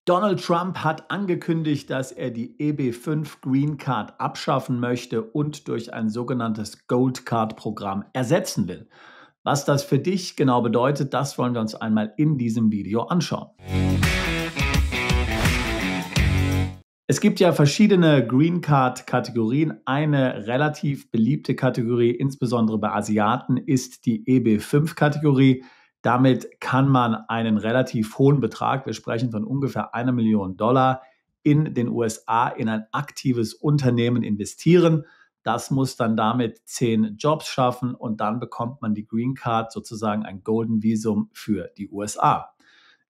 Donald Trump hat angekündigt, dass er die EB5 Green Card abschaffen möchte und durch ein sogenanntes Gold Card Programm ersetzen will. Was das für dich genau bedeutet, das wollen wir uns einmal in diesem Video anschauen. Es gibt ja verschiedene Green Card Kategorien. Eine relativ beliebte Kategorie, insbesondere bei Asiaten, ist die EB5 Kategorie. Damit kann man einen relativ hohen Betrag, wir sprechen von ungefähr $1 Million, in den USA in ein aktives Unternehmen investieren. Das muss dann damit 10 Jobs schaffen und dann bekommt man die Green Card, sozusagen ein Golden Visum für die USA.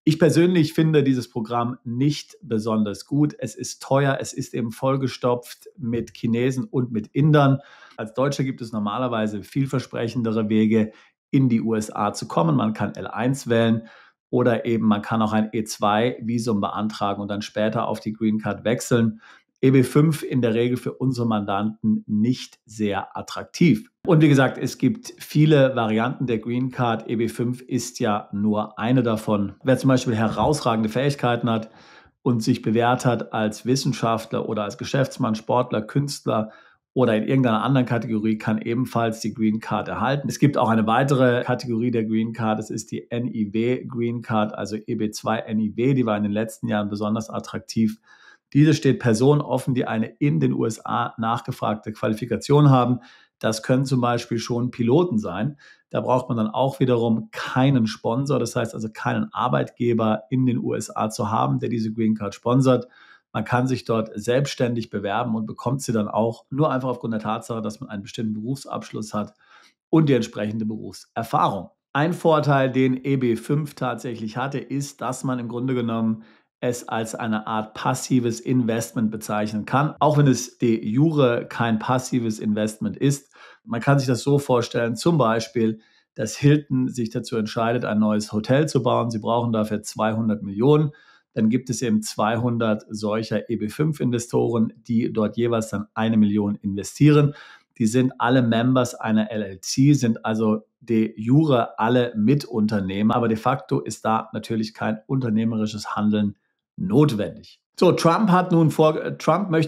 Ich persönlich finde dieses Programm nicht besonders gut. Es ist teuer, es ist eben vollgestopft mit Chinesen und mit Indern. Als Deutscher gibt es normalerweise vielversprechendere Wege, in die USA zu kommen. Man kann L1 wählen oder eben man kann auch ein E2-Visum beantragen und dann später auf die Green Card wechseln. EB5 in der Regel für unsere Mandanten nicht sehr attraktiv. Und wie gesagt, es gibt viele Varianten der Green Card. EB5 ist ja nur eine davon. Wer zum Beispiel herausragende Fähigkeiten hat und sich bewährt hat als Wissenschaftler oder als Geschäftsmann, Sportler, Künstler oder in irgendeiner anderen Kategorie, kann ebenfalls die Green Card erhalten. Es gibt auch eine weitere Kategorie der Green Card, das ist die NIW Green Card, also EB2 NIW, die war in den letzten Jahren besonders attraktiv. Diese steht Personen offen, die eine in den USA nachgefragte Qualifikation haben. Das können zum Beispiel schon Piloten sein. Da braucht man dann auch wiederum keinen Sponsor, das heißt also keinen Arbeitgeber in den USA zu haben, der diese Green Card sponsert. Man kann sich dort selbstständig bewerben und bekommt sie dann auch nur einfach aufgrund der Tatsache, dass man einen bestimmten Berufsabschluss hat und die entsprechende Berufserfahrung. Ein Vorteil, den EB5 tatsächlich hatte, ist, dass man im Grunde genommen es als eine Art passives Investment bezeichnen kann, auch wenn es de jure kein passives Investment ist. Man kann sich das so vorstellen, zum Beispiel, dass Hilton sich dazu entscheidet, ein neues Hotel zu bauen. Sie brauchen dafür 200 Millionen. Dann gibt es eben 200 solcher EB5-Investoren, die dort jeweils dann 1 Million investieren. Die sind alle Members einer LLC, sind also de jure alle Mitunternehmer, aber de facto ist da natürlich kein unternehmerisches Handeln notwendig. So, Trump möchte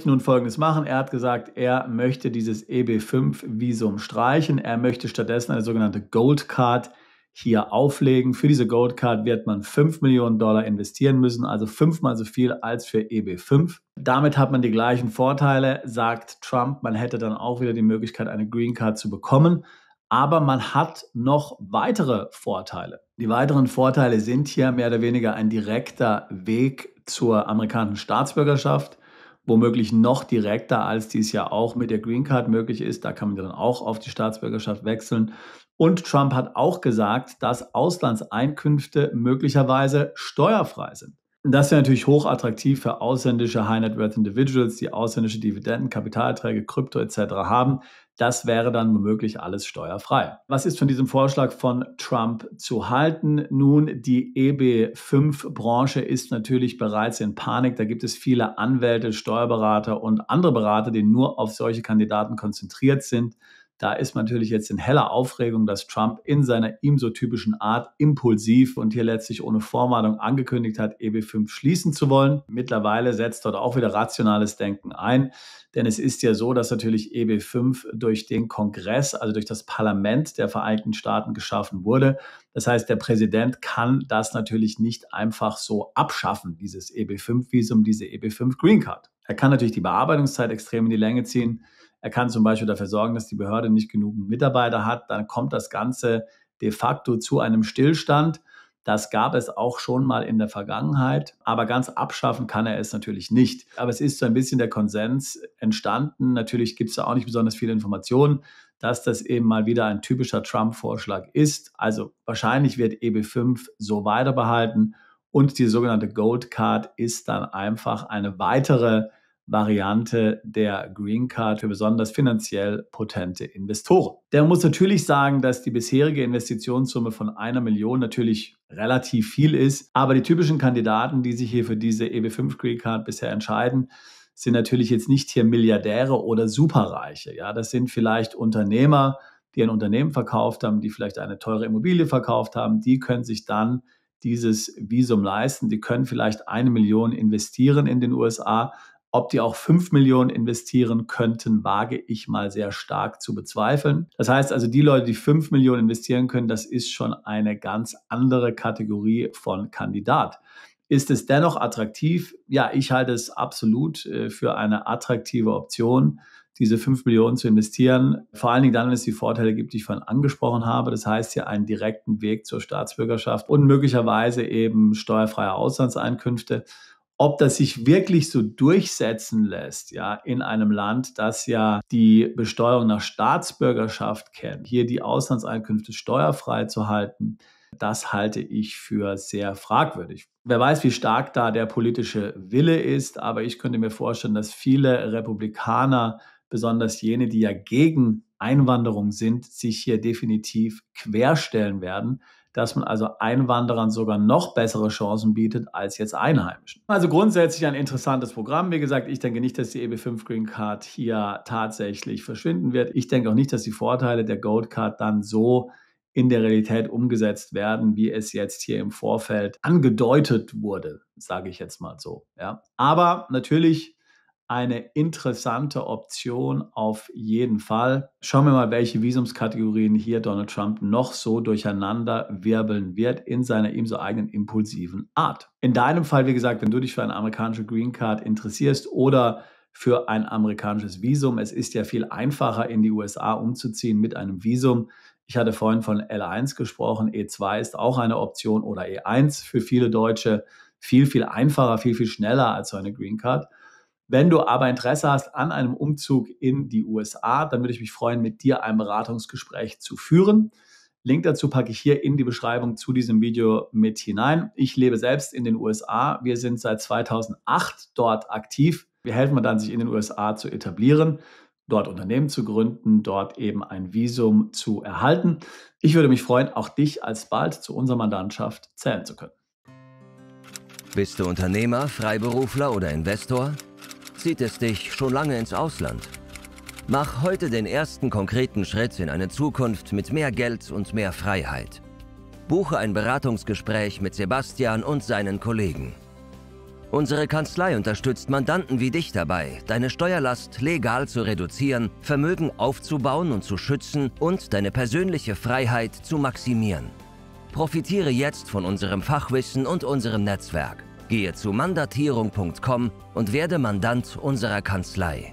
nun Folgendes machen. Er hat gesagt, er möchte dieses EB5-Visum streichen. Er möchte stattdessen eine sogenannte Gold Card hier auflegen. Für diese Gold Card wird man $5 Millionen investieren müssen, also 5-mal so viel als für EB5. Damit hat man die gleichen Vorteile, sagt Trump. Man hätte dann auch wieder die Möglichkeit, eine Green Card zu bekommen. Aber man hat noch weitere Vorteile. Die weiteren Vorteile sind hier mehr oder weniger ein direkter Weg zur amerikanischen Staatsbürgerschaft, womöglich noch direkter, als dies ja auch mit der Green Card möglich ist. Da kann man dann auch auf die Staatsbürgerschaft wechseln. Und Trump hat auch gesagt, dass Auslandseinkünfte möglicherweise steuerfrei sind. Das wäre natürlich hochattraktiv für ausländische High-Net-Worth-Individuals, die ausländische Dividenden, Kapitalerträge, Krypto etc. haben. Das wäre dann womöglich alles steuerfrei. Was ist von diesem Vorschlag von Trump zu halten? Nun, die EB5-Branche ist natürlich bereits in Panik. Da gibt es viele Anwälte, Steuerberater und andere Berater, die nur auf solche Kandidaten konzentriert sind. Da ist man natürlich jetzt in heller Aufregung, dass Trump in seiner ihm so typischen Art impulsiv und hier letztlich ohne Vorwarnung angekündigt hat, EB5 schließen zu wollen. Mittlerweile setzt dort auch wieder rationales Denken ein, denn es ist ja so, dass natürlich EB5 durch den Kongress, also durch das Parlament der Vereinigten Staaten geschaffen wurde. Das heißt, der Präsident kann das natürlich nicht einfach so abschaffen, dieses EB5-Visum, diese EB5 Green Card. Er kann natürlich die Bearbeitungszeit extrem in die Länge ziehen. Er kann zum Beispiel dafür sorgen, dass die Behörde nicht genug Mitarbeiter hat. Dann kommt das Ganze de facto zu einem Stillstand. Das gab es auch schon mal in der Vergangenheit, aber ganz abschaffen kann er es natürlich nicht. Aber es ist so ein bisschen der Konsens entstanden. Natürlich gibt es da auch nicht besonders viele Informationen, dass das eben mal wieder ein typischer Trump-Vorschlag ist. Also wahrscheinlich wird EB5 so weiter behalten und die sogenannte Gold Card ist dann einfach eine weitere Variante der Green Card für besonders finanziell potente Investoren. Der muss natürlich sagen, dass die bisherige Investitionssumme von 1 Million natürlich relativ viel ist, aber die typischen Kandidaten, die sich hier für diese EB5 Green Card bisher entscheiden, sind natürlich jetzt nicht hier Milliardäre oder Superreiche. Ja, das sind vielleicht Unternehmer, die ein Unternehmen verkauft haben, die vielleicht eine teure Immobilie verkauft haben, die können sich dann dieses Visum leisten. Die können vielleicht 1 Million investieren in den USA. Ob die auch 5 Millionen investieren könnten, wage ich mal sehr stark zu bezweifeln. Das heißt also, die Leute, die 5 Millionen investieren können, das ist schon eine ganz andere Kategorie von Kandidat. Ist es dennoch attraktiv? Ja, ich halte es absolut für eine attraktive Option, diese 5 Millionen zu investieren. Vor allen Dingen dann, wenn es die Vorteile gibt, die ich vorhin angesprochen habe. Das heißt ja einen direkten Weg zur Staatsbürgerschaft und möglicherweise eben steuerfreie Auslandseinkünfte. Ob das sich wirklich so durchsetzen lässt, ja, in einem Land, das ja die Besteuerung nach Staatsbürgerschaft kennt, hier die Auslandseinkünfte steuerfrei zu halten, das halte ich für sehr fragwürdig. Wer weiß, wie stark da der politische Wille ist, aber ich könnte mir vorstellen, dass viele Republikaner, besonders jene, die ja gegen Einwanderung sind, sich hier definitiv querstellen werden, dass man also Einwanderern sogar noch bessere Chancen bietet als jetzt Einheimischen. Also grundsätzlich ein interessantes Programm. Wie gesagt, ich denke nicht, dass die EB5 Green Card hier tatsächlich verschwinden wird. Ich denke auch nicht, dass die Vorteile der Gold Card dann so in der Realität umgesetzt werden, wie es jetzt hier im Vorfeld angedeutet wurde, sage ich jetzt mal so. Ja. Aber natürlich eine interessante Option auf jeden Fall. Schauen wir mal, welche Visumskategorien hier Donald Trump noch so durcheinander wirbeln wird in seiner ihm so eigenen impulsiven Art. In deinem Fall, wie gesagt, wenn du dich für eine amerikanische Green Card interessierst oder für ein amerikanisches Visum, es ist ja viel einfacher, in die USA umzuziehen mit einem Visum. Ich hatte vorhin von L1 gesprochen, E2 ist auch eine Option oder E1 für viele Deutsche. Viel, viel einfacher, viel, viel schneller als so eine Green Card. Wenn du aber Interesse hast an einem Umzug in die USA, dann würde ich mich freuen, mit dir ein Beratungsgespräch zu führen. Link dazu packe ich hier in die Beschreibung zu diesem Video mit hinein. Ich lebe selbst in den USA. Wir sind seit 2008 dort aktiv. Wir helfen dann, sich in den USA zu etablieren, dort Unternehmen zu gründen, dort eben ein Visum zu erhalten. Ich würde mich freuen, auch dich alsbald zu unserer Mandantschaft zählen zu können. Bist du Unternehmer, Freiberufler oder Investor? Zieht es dich schon lange ins Ausland? Mach heute den ersten konkreten Schritt in eine Zukunft mit mehr Geld und mehr Freiheit. Buche ein Beratungsgespräch mit Sebastian und seinen Kollegen. Unsere Kanzlei unterstützt Mandanten wie dich dabei, deine Steuerlast legal zu reduzieren, Vermögen aufzubauen und zu schützen und deine persönliche Freiheit zu maximieren. Profitiere jetzt von unserem Fachwissen und unserem Netzwerk. Gehe zu mandatierung.com und werde Mandant unserer Kanzlei.